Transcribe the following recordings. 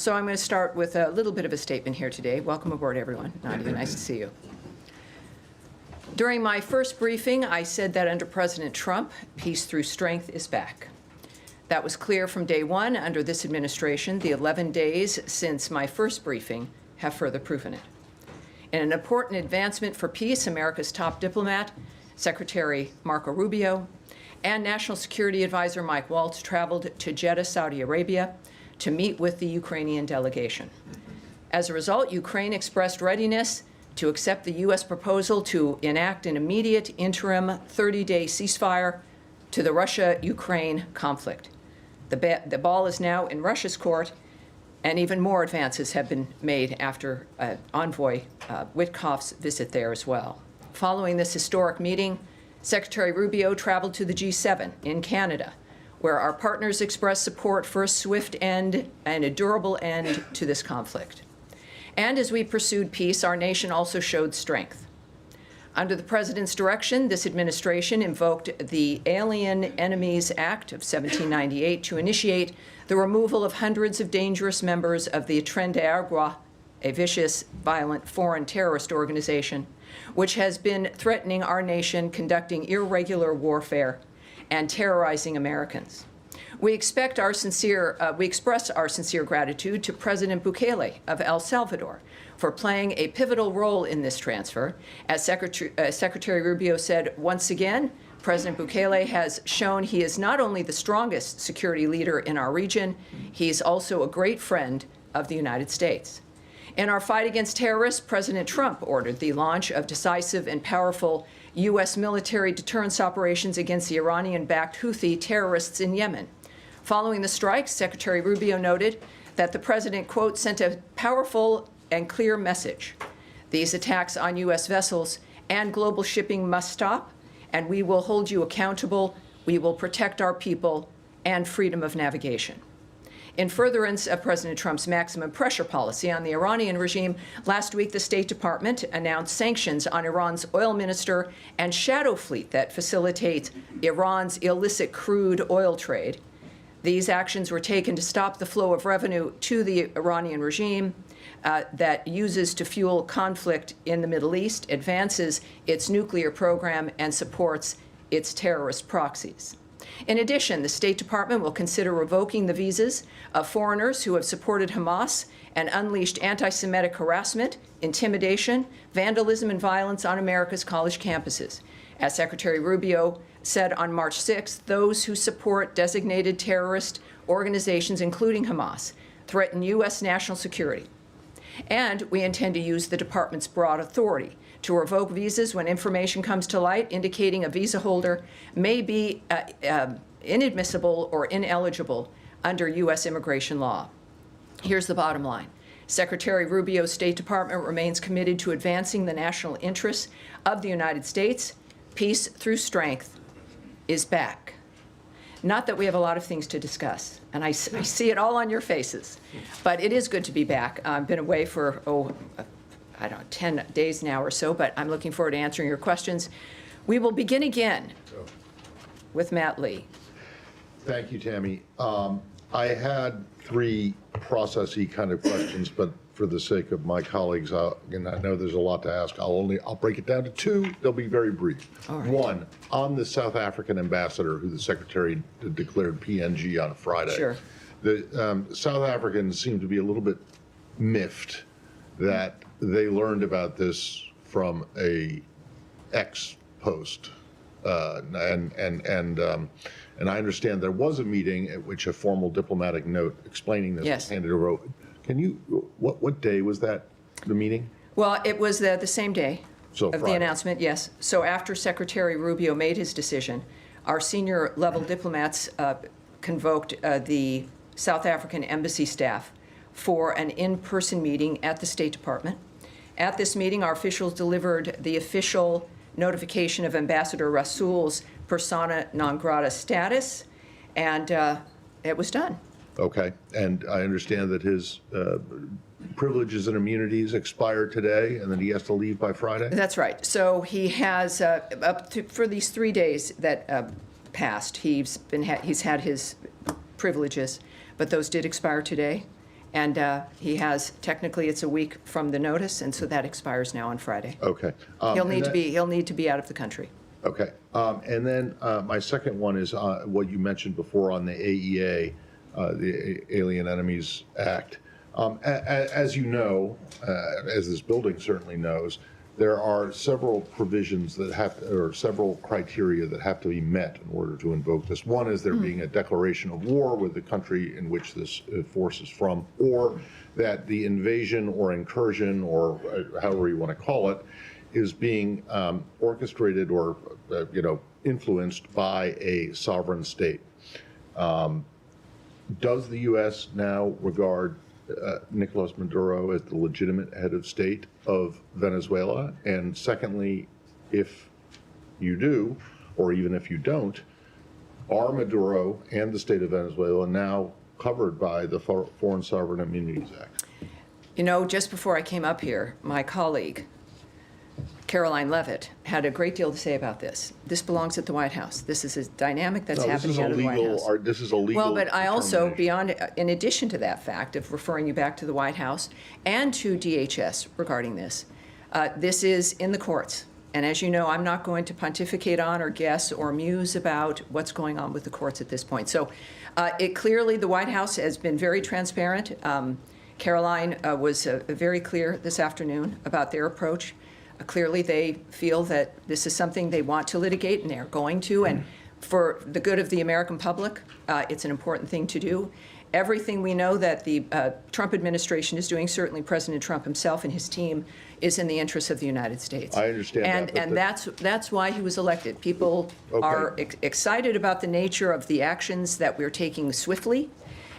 So I'm going to start with a little bit of a statement here today. Welcome aboard, everyone. Nadia, nice to see you. During my first briefing, I said that under President Trump, peace through strength is back. That was clear from day one under this administration. The 11 days since my first briefing have further proven it. In an important advancement for peace, America's top diplomat, Secretary Marco Rubio, and National Security Advisor Mike Waltz traveled to Jeddah, Saudi Arabia, to meet with the Ukrainian delegation. As a result, Ukraine expressed readiness to accept the U.S. proposal to enact an immediate interim 30-day ceasefire to the Russia-Ukraine conflict. The ball is now in Russia's court, and even more advances have been made after Envoy Witkoff's visit there as well. Following this historic meeting, Secretary Rubio traveled to the G7 in Canada, where our partners expressed support for a swift end and a durable end to this conflict. And as we pursued peace, our nation also showed strength. Under the President's direction, this administration invoked the Alien Enemies Act of 1798 to initiate the removal of hundreds of dangerous members of the Tren de Aragua, a vicious, violent foreign terrorist organization, which has been threatening our nation, conducting irregular warfare, and terrorizing Americans. We express our sincere gratitude to President Bukele of El Salvador for playing a pivotal role in this transfer. As Secretary Rubio said, once again, President Bukele has shown he is not only the strongest security leader in our region, he's also a great friend of the United States. In our fight against terrorists, President Trump ordered the launch of decisive and powerful U.S. military deterrence operations against the Iranian-backed Houthi terrorists in Yemen. Following the strikes, Secretary Rubio noted that the president, quote, sent a powerful and clear message. These attacks on U.S. vessels and global shipping must stop, and we will hold you accountable. We will protect our people and freedom of navigation. In furtherance of President Trump's maximum pressure policy on the Iranian regime, last week the State Department announced sanctions on Iran's oil minister and shadow fleet that facilitates Iran's illicit crude oil trade. These actions were taken to stop the flow of revenue to the Iranian regime that uses to fuel conflict in the Middle East, advances its nuclear program, and supports its terrorist proxies. In addition, the State Department will consider revoking the visas of foreigners who have supported Hamas and unleashed anti-Semitic harassment, intimidation, vandalism, and violence on America's college campuses. As Secretary Rubio said on March 6th, those who support designated terrorist organizations, including Hamas, threaten U.S. national security. And we intend to use the department's broad authority to revoke visas when information comes to light indicating a visa holder may be inadmissible or ineligible under U.S. immigration law. Here's the bottom line. Secretary Rubio's State Department remains committed to advancing the national interests of the United States. Peace through strength is back. Not that we have a lot of things to discuss, and I see it all on your faces, but it is good to be back. I've been away for, I don't know, 10 days now or so, but I'm looking forward to answering your questions. We will begin again with Matt Lee. Thank you, Tammy. I had three processy kind of questions, but for the sake of my colleagues, and I know there's a lot to ask, I'll break it down to two. They'll be very brief. All right. One, on the South African ambassador who the secretary declared PNG on Friday. Sure. The South Africans seem to be a little bit miffed that they learned about this from a X post, and I understand there was a meeting at which a formal diplomatic note explaining this was handed over. Can you, what day was that, the meeting? Well, it was the same day of Friday. The announcement, yes. So after Secretary Rubio made his decision, our senior level diplomats convoked the South African embassy staff for an in-person meeting at the State Department. At this meeting, our officials delivered the official notification of Ambassador Rasool's persona non grata status, and it was done. Okay, and I understand that his privileges and immunities expire today, and then he has to leave by Friday? That's right. So he has, for these 3 days that passed, he's had his privileges, but those did expire today. And he has, technically, it's a week from the notice, and so that expires now on Friday. Okay. He'll and need to that- be, he'll need to be out of the country. Okay. And then my second one is what you mentioned before on the AEA, the Alien Enemies Act. As you know, as this building certainly knows, there are several provisions that or several criteria that have to be met in order to invoke this. One is there being a declaration of war with the country in which this force is from, or that the invasion or incursion, or however you want to call it, is being orchestrated or influenced by a sovereign state. Does the U.S. now regard Nicolas Maduro as the legitimate head of state of Venezuela? And secondly, if you do, or even if you don't, are Maduro and the state of Venezuela now covered by the Foreign Sovereign Immunities Act? You know, just before I came up here, my colleague, Caroline Levitt, had a great deal to say about this. This belongs at the White House. This is a dynamic that's happening out of the White House. This is a legal Well, but I also, determination. in addition to that fact of referring you back to the White House and to DHS regarding this, this is in the courts. And as you know, I'm not going to pontificate on or guess or muse about what's going on with the courts at this point. So clearly, the White House has been very transparent. Caroline was very clear this afternoon about their approach. Clearly, they feel that this is something they want to litigate, and they're going to. And for the good of the American public, it's an important thing to do. Everything we know that the Trump administration is doing, certainly President Trump himself and his team, is in the interests of the United States. I understand that, but And that's why he was elected. People are excited about the nature of the actions that we're taking swiftly,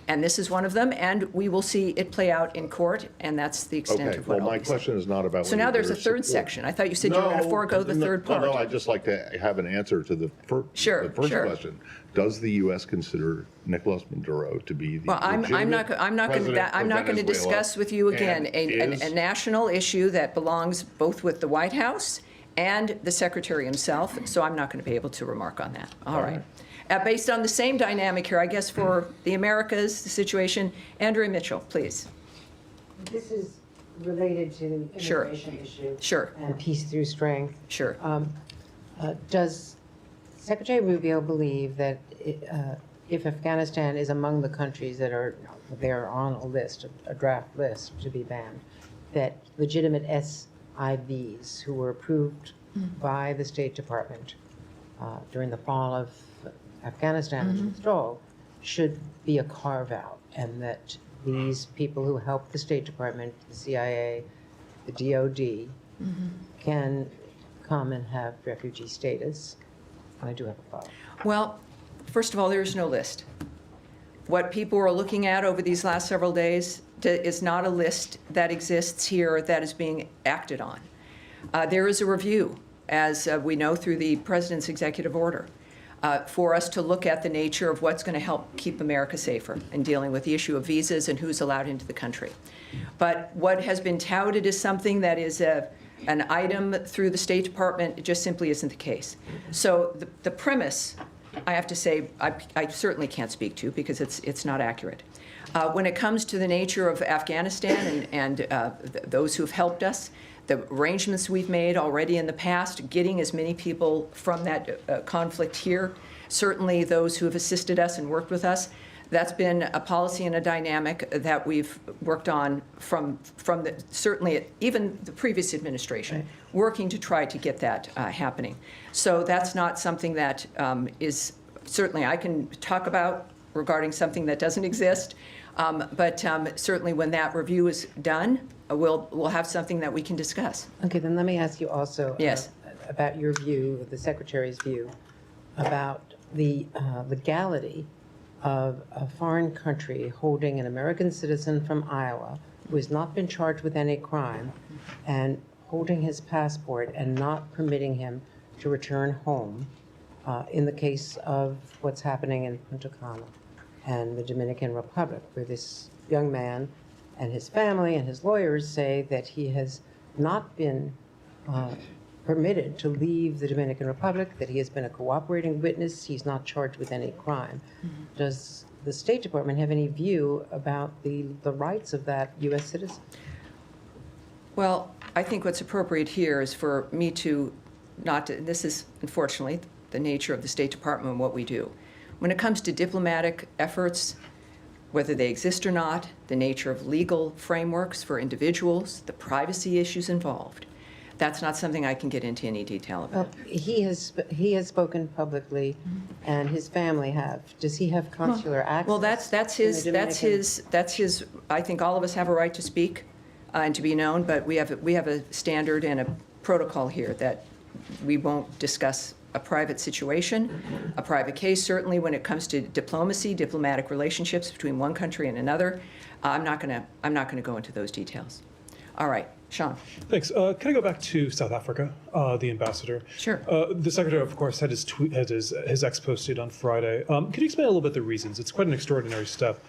and this is one of them, and we will see it play out in court, and that's the extent Okay, of what well, my I'll be saying. question is not about So whether now there's a there's third support. section. I thought you said you were going to forego the third part. No, I'd just like to have an answer to the first Sure. question. Does the U.S. consider Nicolas Maduro to be the Well, I'm not going to discuss with you again a national issue that belongs both with the White House and the Secretary himself, so I'm not going to be able to remark on that. All right. Based on the same dynamic here, I guess for the Americas, the situation, Andrea Mitchell, please. This is related to the Sure. immigration issue. Sure. And peace through strength. Sure. Does Secretary Rubio believe that if Afghanistan is among the countries that are there on a list, a draft list to be banned, that legitimate SIVs who were approved by the State Department during the fall of Afghanistan's withdrawal should be a carve-out, and that these people who help the State Department, the CIA, the DOD, can come and have refugee status? And I do have a follow-up. Well, first of all, there is no list. What people are looking at over these last several days is not a list that exists here that is being acted on. There is a review, as we know through the President's executive order, for us to look at the nature of what's going to help keep America safer in dealing with the issue of visas and who's allowed into the country. But what has been touted as something that is an item through the State Department, it just simply isn't the case. So the premise, I have to say, I certainly can't speak to because it's not accurate. When it comes to the nature of Afghanistan and those who've helped us, the arrangements we've made already in the past, getting as many people from that conflict here, certainly those who have assisted us and worked with us, that's been a policy and a dynamic that we've worked on from certainly even the previous administration, working to try to get that happening. So that's not something that is, certainly I can talk about regarding something that doesn't exist, but certainly when that review is done, we'll have something that we can discuss. Okay, then let me ask you also Yes. about your view, the Secretary's view, about the legality of a foreign country holding an American citizen from Iowa who has not been charged with any crime and holding his passport and not permitting him to return home in the case of what's happening in Punta Cana and the Dominican Republic, where this young man and his family and his lawyers say that he has not been permitted to leave the Dominican Republic, that he has been a cooperating witness, he's not charged with any crime. Does the State Department have any view about the rights of that U.S. citizen? Well, I think what's appropriate here is for me to not to, this is unfortunately the nature of the State Department and what we do. When it comes to diplomatic efforts, whether they exist or not, the nature of legal frameworks for individuals, the privacy issues involved, that's not something I can get into any detail about. He has spoken publicly, and his family have. Does he have consular access? Well, that's in the his. I think all of us have a right to speak and to be known, but we have a standard and a protocol here that we won't discuss a private situation, a private case. Certainly, when it comes to diplomacy, diplomatic relationships between one country and another, I'm not going to go into those details. All right, Sean. Thanks. Can I go back to South Africa, the ambassador? Sure. The secretary, of course, had his ex posted on Friday. Can you explain a little bit the reasons? It's quite an extraordinary step.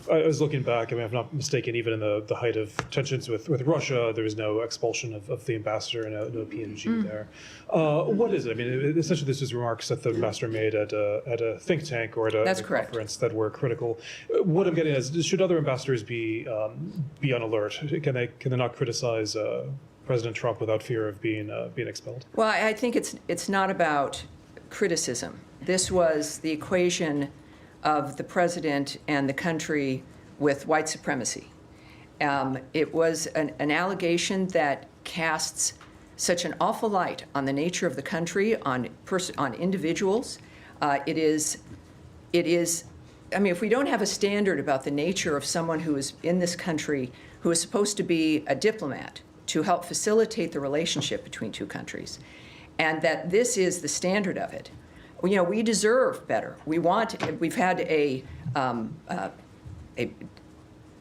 I was looking back, I mean, if I'm not mistaken, even in the height of tensions with Russia, there was no expulsion of the ambassador and no PNG there. What is it? I mean, essentially, this is remarks that the ambassador made at a think tank or at That's a correct. conference that were critical. What I'm getting at is, should other ambassadors be on alert? Can they not criticize President Trump without fear of being expelled? Well, I think it's not about criticism. This was the equation of the president and the country with white supremacy. It was an allegation that casts such an awful light on the nature of the country, on individuals. It is. I mean, if we don't have a standard about the nature of someone who is in this country, who is supposed to be a diplomat to help facilitate the relationship between two countries, and that this is the standard of it, you know, we deserve better. We've had a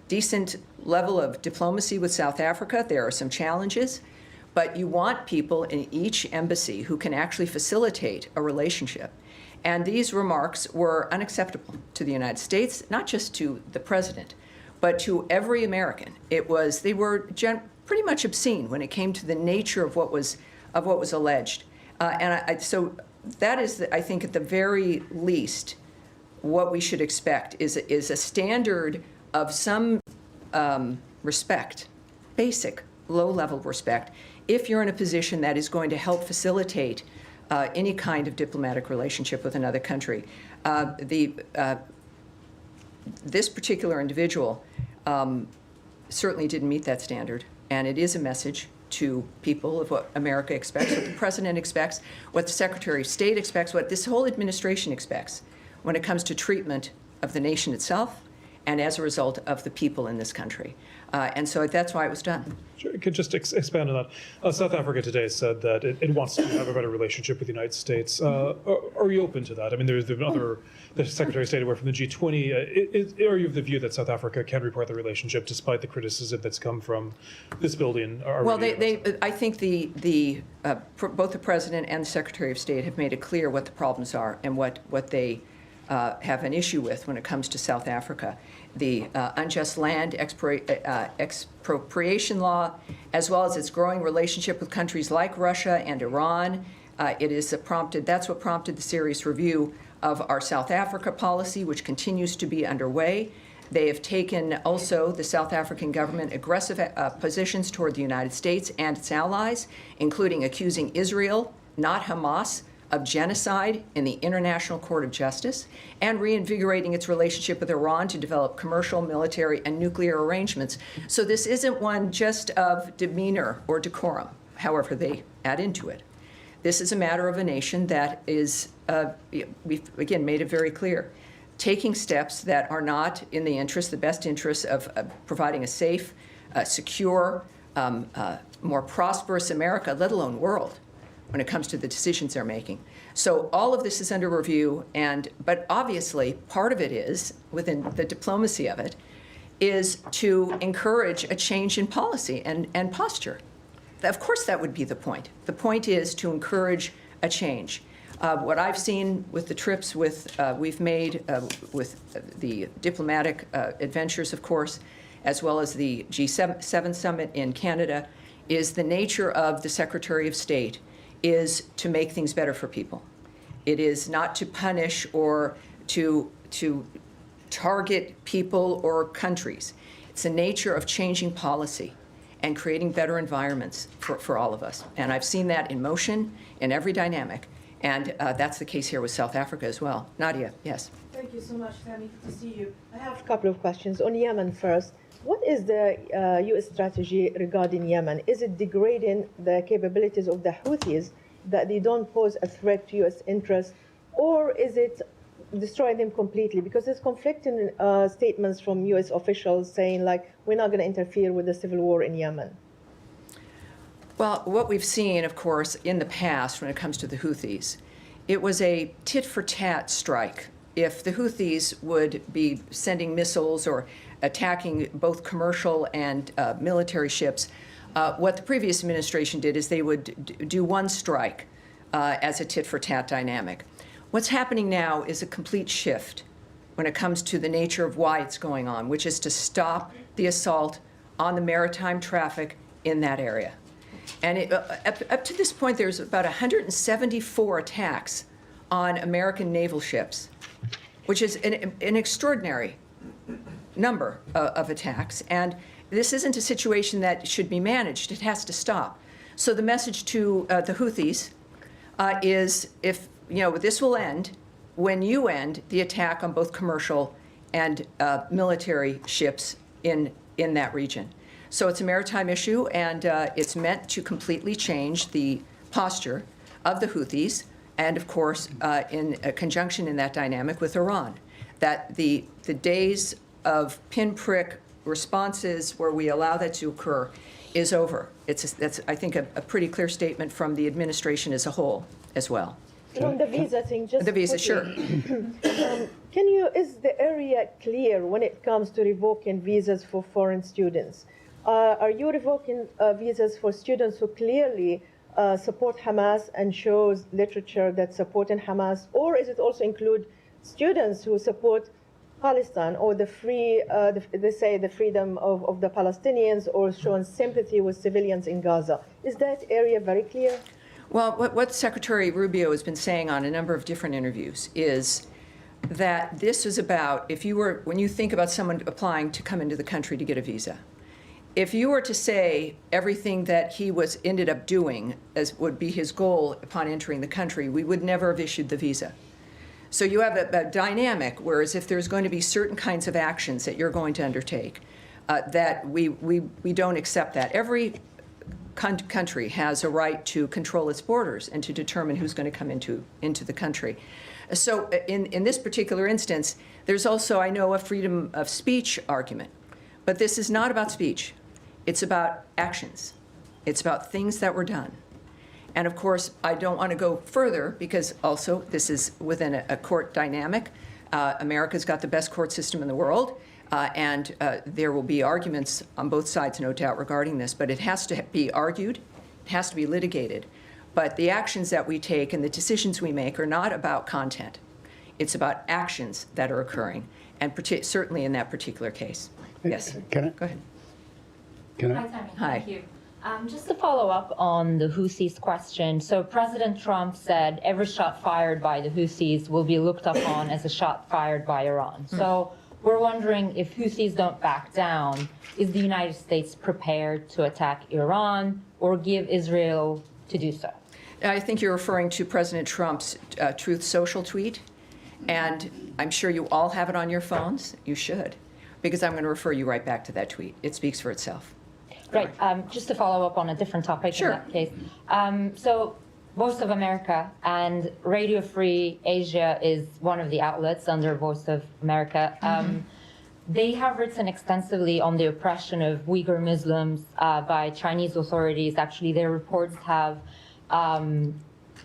decent level of diplomacy with South Africa. There are some challenges, but you want people in each embassy who can actually facilitate a relationship. And these remarks were unacceptable to the United States, not just to the president, but to every American. They were pretty much obscene when it came to the nature of what was alleged. So that is, I think, at the very least, what we should expect is a standard of some respect, basic, low-level respect, if you're in a position that is going to help facilitate any kind of diplomatic relationship with another country. This particular individual certainly didn't meet that standard, and it is a message to people of what America expects, what the president expects, what the Secretary of State expects, what this whole administration expects when it comes to treatment of the nation itself and as a result of the people in this country. And so that's why it was done. Sure. Could just expand on that. South Africa today said that it wants to have a better relationship with the United States. Are you open to that? I mean, there's been the Secretary of State away from the G20. Are you of the view that South Africa can report the relationship despite the criticism that's come from this building? Well, I think both the President and the Secretary of State have made it clear what the problems are and what they have an issue with when it comes to South Africa. The unjust land expropriation law, as well as its growing relationship with countries like Russia and Iran. That's what prompted the serious review of our South Africa policy, which continues to be underway. They have taken also, the South African government, aggressive positions toward the United States and its allies, including accusing Israel, not Hamas, of genocide in the International Court of Justice, and reinvigorating its relationship with Iran to develop commercial, military, and nuclear arrangements. So this isn't one just of demeanor or decorum, however they add into it. This is a matter of a nation that is, we've again made it very clear, taking steps that are not in the best interest of providing a safe, secure, more prosperous America, let alone world, when it comes to the decisions they're making. So all of this is under review, but obviously part of it is, within the diplomacy of it, is to encourage a change in policy and posture. Of course that would be the point. The point is to encourage a change. What I've seen with the trips we've made with the diplomatic adventures, of course, as well as the G7 summit in Canada, is the nature of the Secretary of State is to make things better for people. It is not to punish or to target people or countries. It's the nature of changing policy and creating better environments for all of us. And I've seen that in motion in every dynamic. And that's the case here with South Africa as well. Nadia, yes. Thank you so much, Tammy. Good to see you. I have A couple of questions. On Yemen first, what is the U.S. strategy regarding Yemen? Is it degrading the capabilities of the Houthis that they don't pose a threat to U.S. interests, or is it destroying them completely? Because there's conflicting statements from U.S. officials saying, like, we're not going to interfere with the civil war in Yemen. Well, what we've seen, of course, in the past when it comes to the Houthis, it was a tit-for-tat strike. If the Houthis would be sending missiles or attacking both commercial and military ships, what the previous administration did is they would do one strike as a tit-for-tat dynamic. What's happening now is a complete shift when it comes to the nature of why it's going on, which is to stop the assault on the maritime traffic in that area. And up to this point, there's about 174 attacks on American naval ships, which is an extraordinary number of attacks. And this isn't a situation that should be managed. It has to stop. So the message to the Houthis is, if this will end when you end the attack on both commercial and military ships in that region. So it's a maritime issue, and it's meant to completely change the posture of the Houthis, and of course, in a conjunction in that dynamic with Iran, that the days of pinprick responses where we allow that to occur is over. That's, I think, a pretty clear statement from the administration as a whole as well. On the visa thing, just The visa, quickly. sure. Is the area clear when it comes to revoking visas for foreign students? Are you revoking visas for students who clearly support Hamas and shows literature that's supporting Hamas, or is it also include students who support Palestine or the free, they say the freedom of the Palestinians, or showing sympathy with civilians in Gaza? Is that area very clear? Well, what Secretary Rubio has been saying on a number of different interviews is that this is about, when you think about someone applying to come into the country to get a visa, if you were to say everything that he ended up doing as would be his goal upon entering the country, we would never have issued the visa. So you have a dynamic, whereas if there's going to be certain kinds of actions that you're going to undertake, that we don't accept that. Every country has a right to control its borders and to determine who's going to come into the country. So in this particular instance, there's also, I know, a freedom of speech argument. But this is not about speech. It's about actions. It's about things that were done. And of course, I don't want to go further because also this is within a court dynamic. America's got the best court system in the world. And there will be arguments on both sides, no doubt, regarding this. But it has to be argued. It has to be litigated. But the actions that we take and the decisions we make are not about content. It's about actions that are occurring, and certainly in that particular case. Yes. Can I? Go ahead. Can Hi, I? Tammy. Hi. Thank you. Just to follow up on the Houthis question. So President Trump said every shot fired by the Houthis will be looked upon as a shot fired by Iran. So we're wondering, if Houthis don't back down, is the United States prepared to attack Iran or give Israel to do so? I think you're referring to President Trump's Truth Social tweet, and I'm sure you all have it on your phones. You should, because I'm going to refer you right back to that tweet. It speaks for itself. Right. Just to follow up on a different topic Sure. in that case. So Voice of America and Radio Free Asia is one of the outlets under Voice of America. They have written extensively on the oppression of Uyghur Muslims by Chinese authorities. Actually, their reports have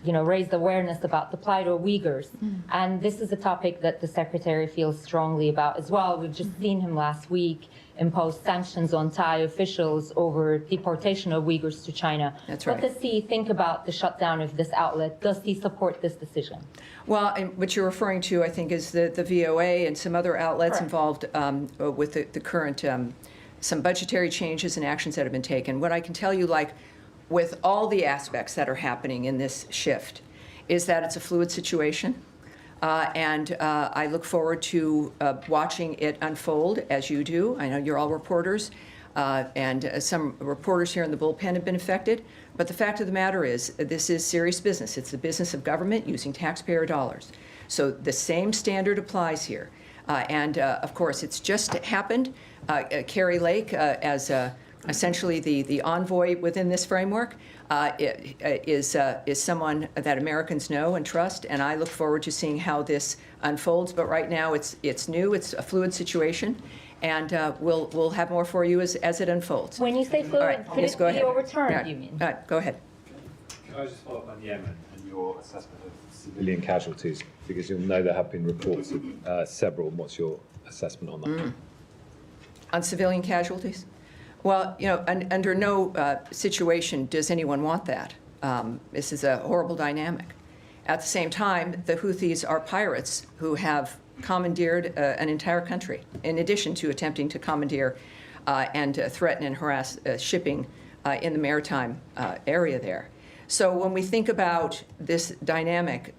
raised awareness about the plight of Uyghurs. And this is a topic that the Secretary feels strongly about as well. We've just seen him last week impose sanctions on Thai officials over deportation of Uyghurs to China. That's right. What does he think about the shutdown of this outlet? Does he support this decision? Well, and what you're referring to, I think, is the VOA and some other outlets Correct. involved with the current, some budgetary changes and actions that have been taken. What I can tell you, like with all the aspects that are happening in this shift, is that it's a fluid situation. And I look forward to watching it unfold as you do. I know you're all reporters, and some reporters here in the bullpen have been affected. But the fact of the matter is, this is serious business. It's the business of government using taxpayer dollars. So the same standard applies here. And of course, it's just happened. Carrie Lake, as essentially the envoy within this framework, is someone that Americans know and trust, and I look forward to seeing how this unfolds. But right now, it's new, it's a fluid situation, and we'll have more for you as it unfolds. When you say All fluid, right, could yes, it go be ahead. overturned, All right. you mean? All right, go ahead. Can I just follow up on Yemen and your assessment of civilian casualties? Because you'll know there have been reports of several. What's your assessment on that? On civilian casualties? Well, you know, under no situation does anyone want that. This is a horrible dynamic. At the same time, the Houthis are pirates who have commandeered an entire country, in addition to attempting to commandeer and threaten and harass shipping in the maritime area there. So when we think about this dynamic,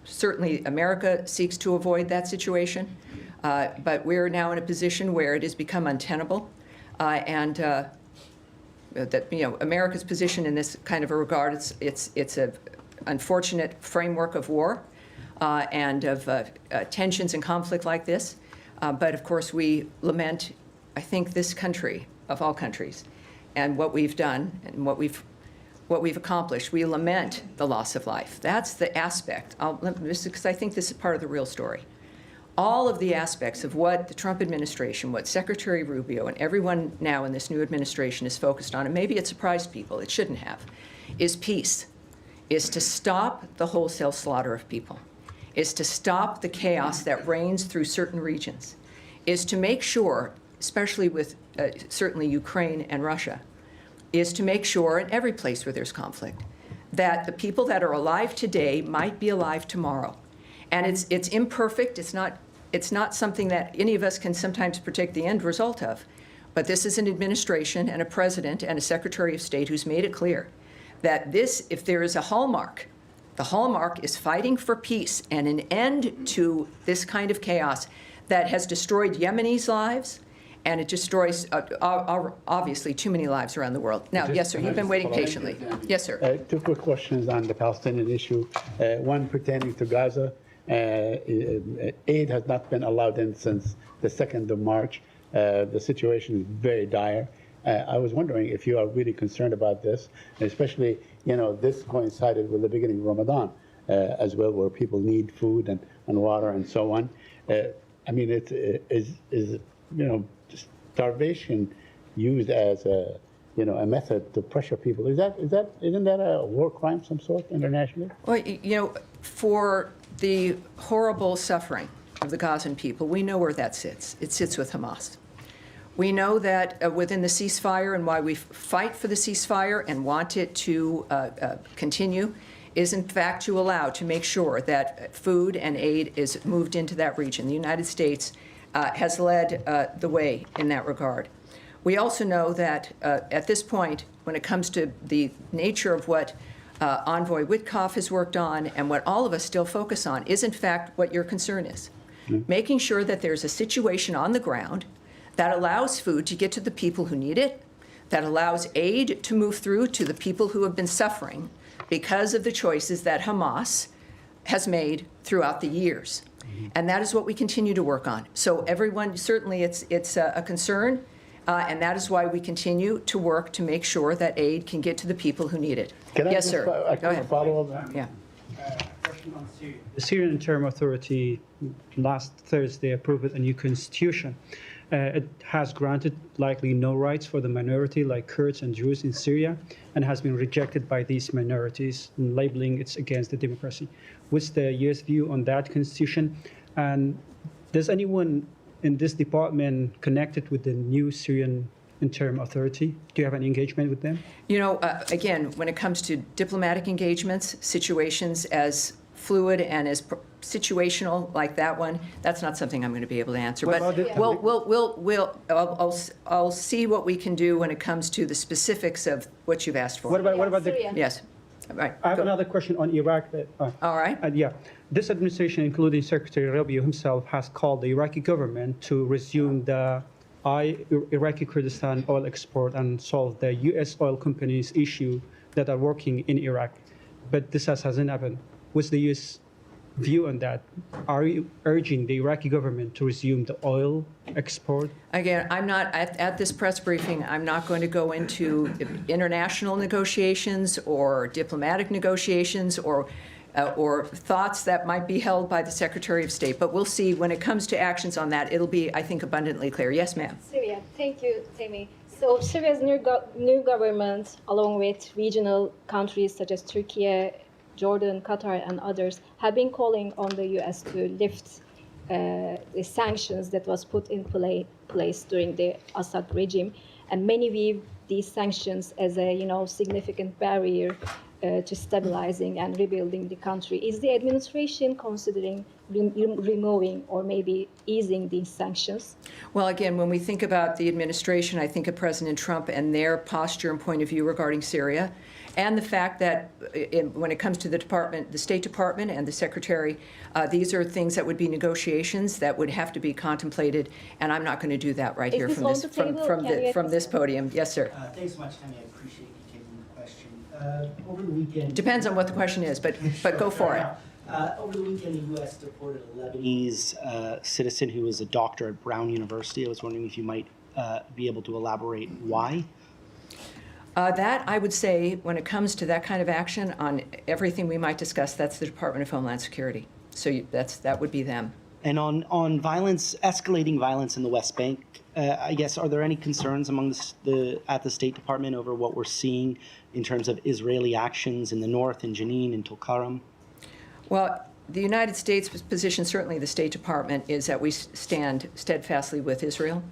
certainly America seeks to avoid that situation, but we're now in a position where it has become untenable. And that, you know, America's position in this kind of a regard, it's a unfortunate framework of war and of tensions and conflict like this. But of course, we lament, I think, this country of all countries, and what we've done and what we've accomplished. We lament the loss of life. That's the aspect. Because I think this is part of the real story. All of the aspects of what the Trump administration, what Secretary Rubio and everyone now in this new administration is focused on, and maybe it surprised people, it shouldn't have, is peace, is to stop the wholesale slaughter of people, is to stop the chaos that reigns through certain regions, is to make sure, especially with certainly Ukraine and Russia, is to make sure in every place where there's conflict that the people that are alive today might be alive tomorrow. And it's imperfect. It's not something that any of us can sometimes predict the end result of. But this is an administration and a president and a Secretary of State who's made it clear that this, if there is a hallmark, the hallmark is fighting for peace and an end to this kind of chaos that has destroyed Yemenis' lives, and it destroys, obviously, too many lives around the world. Now, yes, sir, you've been waiting patiently. Yes, sir. Two quick questions on the Palestinian issue. One pertaining to Gaza. Aid has not been allowed in since the 2nd of March. The situation is very dire. I was wondering if you are really concerned about this, especially, you know, this coincided with the beginning of Ramadan as well, where people need food and water and so on. I mean, is you know, starvation used as a, you know, a method to pressure people? Isn't that a war crime of some sort internationally? Well, you know, for the horrible suffering of the Gazan people, we know where that sits. It sits with Hamas. We know that within the ceasefire, and why we fight for the ceasefire and want it to continue is, in fact, to make sure that food and aid is moved into that region. The United States has led the way in that regard. We also know that at this point, when it comes to the nature of what Envoy Witkoff has worked on and what all of us still focus on is, in fact, what your concern is. Making sure that there's a situation on the ground that allows food to get to the people who need it, that allows aid to move through to the people who have been suffering because of the choices that Hamas has made throughout the years. And that is what we continue to work on. So everyone, certainly it's a concern, and that is why we continue to work to make sure that aid can get to the people who need it. Can I Yes, just sir. Go ahead. follow up? Yeah. The Syrian Interim Authority last Thursday approved a new constitution. It has granted likely no rights for the minority like Kurds and Druze in Syria, and has been rejected by these minorities, labeling it against the democracy. What's the U.S. view on that constitution? And does anyone in this department connected with the new Syrian Interim Authority? Do you have any engagement with them? You know, again, when it comes to diplomatic engagements, situations as fluid and as situational like that one, that's not something I'm going to be able to answer. But I'll see what we can do when it comes to the specifics of what you've asked for. What about the Syria. Yes. Right. I have Go. another question on Iraq. All right. Yeah, this administration, including Secretary Rubio himself, has called the Iraqi government to resume the Iraqi Kurdistan oil export and solve the U.S. oil companies' issue that are working in Iraq. But this hasn't happened. What's the U.S. view on that? Are you urging the Iraqi government to resume the oil export? Again, I'm not, at this press briefing, I'm not going to go into international negotiations or diplomatic negotiations or thoughts that might be held by the Secretary of State. But we'll see when it comes to actions on that, it'll be, I think, abundantly clear. Yes, ma'am. Syria. Thank you, Tammy. So Syria's new government, along with regional countries such as Turkey, Jordan, Qatar, and others, have been calling on the U.S. to lift the sanctions that was put in place during the Assad regime, and many view these sanctions as a significant barrier to stabilizing and rebuilding the country. Is the administration considering removing or maybe easing these sanctions? Well, again, when we think about the administration, I think of President Trump and their posture and point of view regarding Syria, and the fact that when it comes to the State Department and the Secretary, these are things that would be negotiations that would have to be contemplated, and I'm not going to do that right here from this podium. Yes, sir. Thanks so much, Tammy. I appreciate you taking the question. Over the weekend... Depends on what the question is, but go for it. Over the weekend, the U.S. deported a Lebanese citizen who was a doctor at Brown University. I was wondering if you might be able to elaborate why. That, I would say, when it comes to that kind of action on everything we might discuss, that's the Department of Homeland Security. So that would be them. And on violence, escalating violence in the West Bank, I guess, are there any concerns among at the State Department over what we're seeing in terms of Israeli actions in the north, in Jenin, in Tulkarm? Well, the United States' position, certainly the State Department, is that we stand steadfastly with Israel.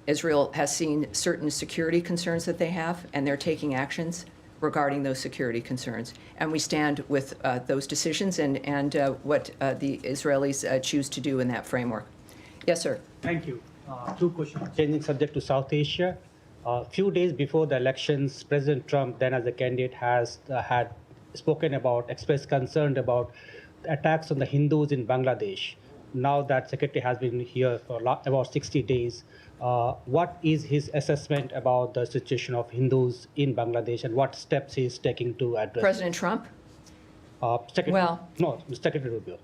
Israel has seen certain security concerns that they have, and they're taking actions regarding those security concerns. And we stand with those decisions and what the Israelis choose to do in that framework. Yes, sir. Thank you. Two questions. Changing subject to South Asia. A few days before the elections, President Trump, then as a candidate, had spoken about, expressed concern about attacks on the Hindus in Bangladesh. Now that Secretary has been here for about 60 days, what is his assessment about the situation of Hindus in Bangladesh and what steps he is taking to address President Trump? Secretary Rubio.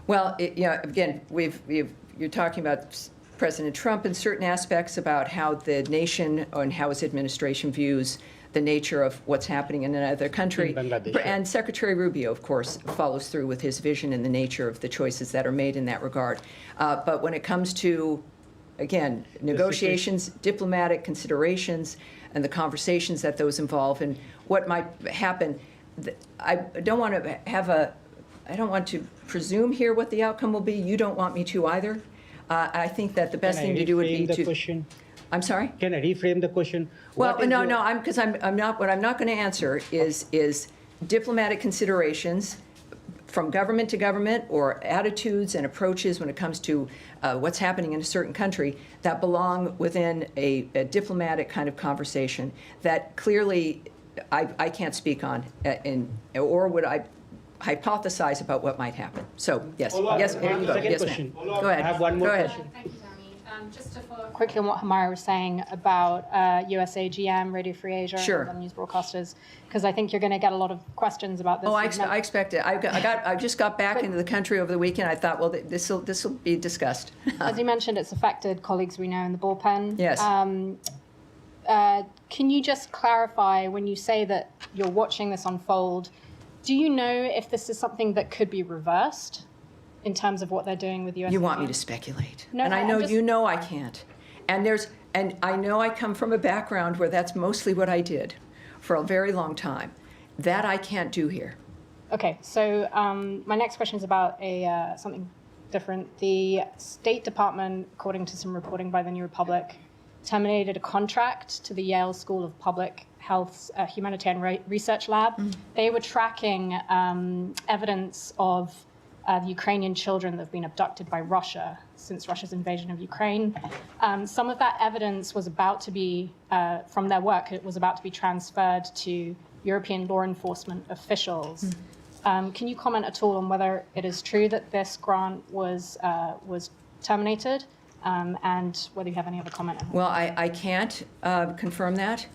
Well, again, you're talking about President Trump in certain aspects about how the nation and how his administration views the nature of what's happening in another country. And Secretary Rubio, of course, follows through with his vision and the nature of the choices that are made in that regard. But when it comes to, again, negotiations, diplomatic considerations, and the conversations that those involve and what might happen, I don't want to presume here what the outcome will be. You don't want me to either. I think that the best thing to do would be to... Question? I'm sorry? Can I reframe the question? Well, what I'm not going to answer is diplomatic considerations from government to government or attitudes and approaches when it comes to what's happening in a certain country that belong within a diplomatic kind of conversation that clearly I can't speak on, or would I hypothesize about what might happen. So, yes. Yes, there you go. Yes, ma'am. Go ahead. I have one more Go question. Thank you, Tammy. Just to follow up quickly on what Hamara was saying about USA GM, Radio Free Asia, Sure. and other news broadcasters, because I think you're going to get a lot of questions about this. Oh, I expect it. I just got back into the country over the weekend. I thought, well, this will be discussed. As you mentioned, it's affected colleagues we know in the bullpen. Yes. Can you just clarify, when you say that you're watching this unfold, do you know if this is something that could be reversed in terms of what they're doing with US? You want me to speculate. No, and I know you know I can't. And I know I come from a background where that's mostly what I did for a very long time. That I can't do here. Okay, so my next question is about something different. The State Department, according to some reporting by the New Republic, terminated a contract to the Yale School of Public Health's Humanitarian Research Lab. They were tracking evidence of the Ukrainian children that have been abducted by Russia since Russia's invasion of Ukraine. Some of that evidence was about to be, from their work, it was about to be transferred to European law enforcement officials. Can you comment at all on whether it is true that this grant was terminated, and whether you have any other comment? Well, I can't confirm that,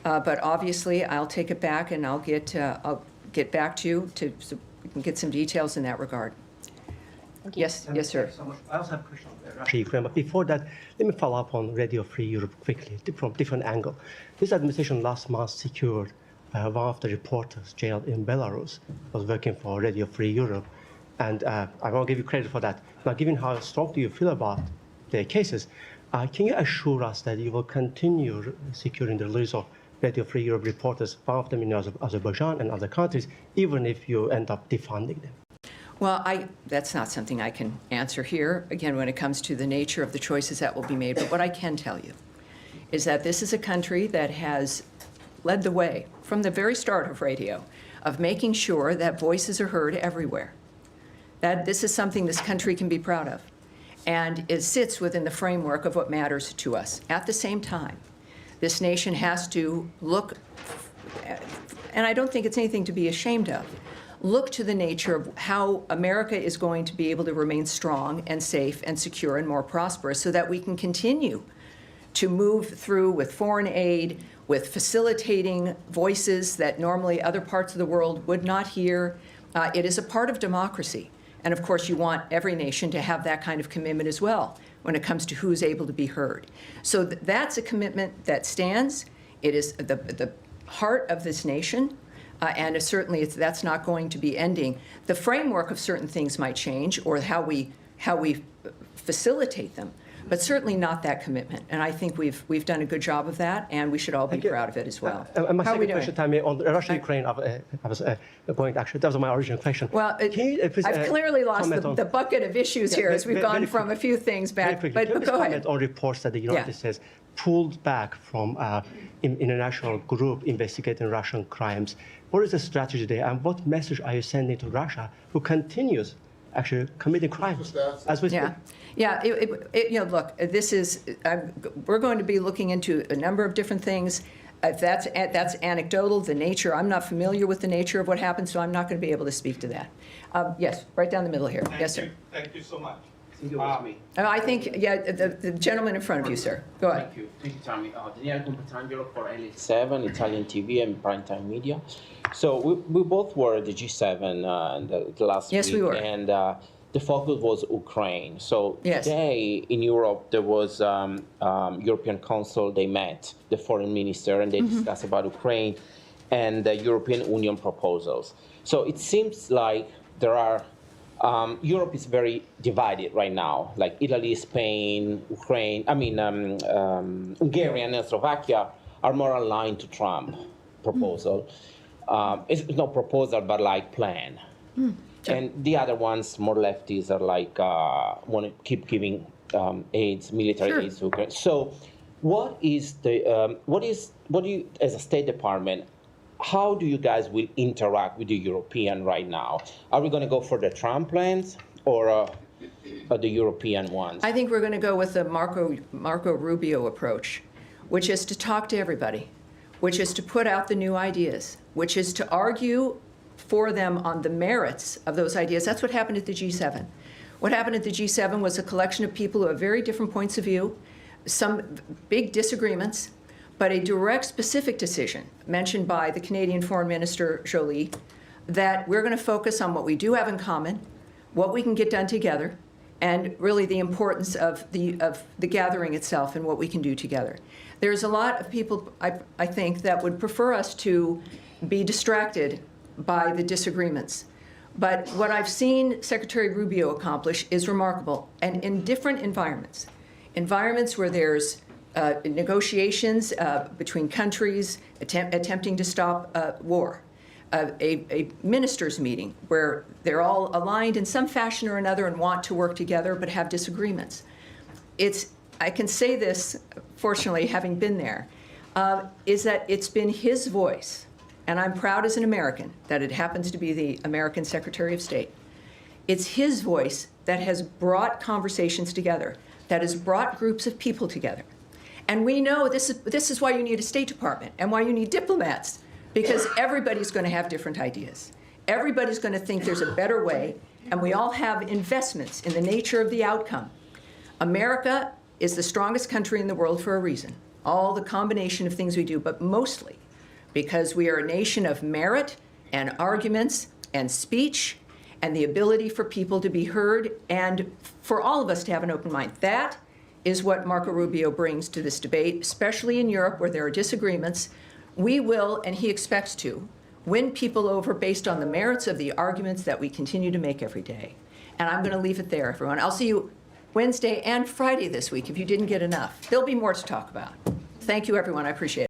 but obviously I'll take it back and I'll get back to you so we can get some details in that regard. Thank you. Yes, sir. So much. I also have a question on Russia, Ukraine, but before that, let me follow up on Radio Free Europe quickly from different angle. This administration last month secured one of the reporters jailed in Belarus, was working for Radio Free Europe, and I want to give you credit for that. Now, given how strongly you feel about the cases, can you assure us that you will continue securing the release of Radio Free Europe reporters, one of them in Azerbaijan and other countries, even if you end up defunding them? Well, that's not something I can answer here, again, when it comes to the nature of the choices that will be made. But what I can tell you is that this is a country that has led the way from the very start of radio, of making sure that voices are heard everywhere. That this is something this country can be proud of. And it sits within the framework of what matters to us. At the same time, this nation has to look, and I don't think it's anything to be ashamed of, look to the nature of how America is going to be able to remain strong and safe and secure and more prosperous so that we can continue to move through with foreign aid, with facilitating voices that normally other parts of the world would not hear. It is a part of democracy. And of course, you want every nation to have that kind of commitment as well when it comes to who's able to be heard. So that's a commitment that stands. It is the heart of this nation. And certainly that's not going to be ending. The framework of certain things might change, or how we facilitate them, but certainly not that commitment. And I think we've done a good job of that, and we should all be proud of it as well. My How are we second question, doing? Tammy, on Russia-Ukraine, I was going, actually, that was my original question. Well, I've clearly lost the bucket of issues here as we've gone from a few things back. But go ahead. On reports that the United States pulled back from international group investigating Russian crimes. What is the strategy there, and what message are you sending to Russia, who continues actually committing crimes as we speak? Look, this is we're going to be looking into a number of different things. That's anecdotal. The nature, I'm not familiar with the nature of what happened, so I'm not going to be able to speak to that. Yes, right down the middle here. Yes, sir. Thank you so much. I think, the gentleman in front of you, sir. Go ahead. Thank you, Tammy. Daniele Compatangelo for LA7, Italian TV and Primetime Media. So we both were at the G7 the last week. Yes, we were. And the focus was Ukraine. So today in Europe, there was European Council. They met, the foreign minister, and they discussed about Ukraine and the European Union proposals. So it seems like there are Europe is very divided right now, like Italy, Spain, Ukraine, Hungary and Slovakia are more aligned to Trump proposal. It's not proposal, but like plan. And the other ones, more lefties, are like, want to keep giving military aids to Ukraine. So what do you, as a State Department, how do you guys will interact with the European right now? Are we going to go for the Trump plans or the European ones? I think we're going to go with the Marco Rubio approach, which is to talk to everybody, which is to put out the new ideas, which is to argue for them on the merits of those ideas. That's what happened at the G7. What happened at the G7 was a collection of people who have very different points of view, some big disagreements, but a direct, specific decision mentioned by the Canadian Foreign Minister Joly that we're going to focus on what we do have in common, what we can get done together, and really the importance of the gathering itself and what we can do together. There's a lot of people, I think, that would prefer us to be distracted by the disagreements. But what I've seen Secretary Rubio accomplish is remarkable, and in different environments where there's negotiations between countries attempting to stop war, a ministers' meeting where they're all aligned in some fashion or another and want to work together but have disagreements. I can say this, fortunately, having been there, is that it's been his voice, and I'm proud as an American that it happens to be the American Secretary of State. It's his voice that has brought conversations together, that has brought groups of people together. And we know this is why you need a State Department and why you need diplomats because everybody's going to have different ideas. Everybody's going to think there's a better way, and we all have investments in the nature of the outcome. America is the strongest country in the world for a reason. All the combination of things we do, but mostly because we are a nation of merit and arguments and speech and the ability for people to be heard and for all of us to have an open mind. That is what Marco Rubio brings to this debate, especially in Europe where there are disagreements. We will, and he expects to, win people over based on the merits of the arguments that we continue to make every day. And I'm going to leave it there, everyone. I'll see you Wednesday and Friday this week if you didn't get enough. There'll be more to talk about. Thank you, everyone. I appreciate it.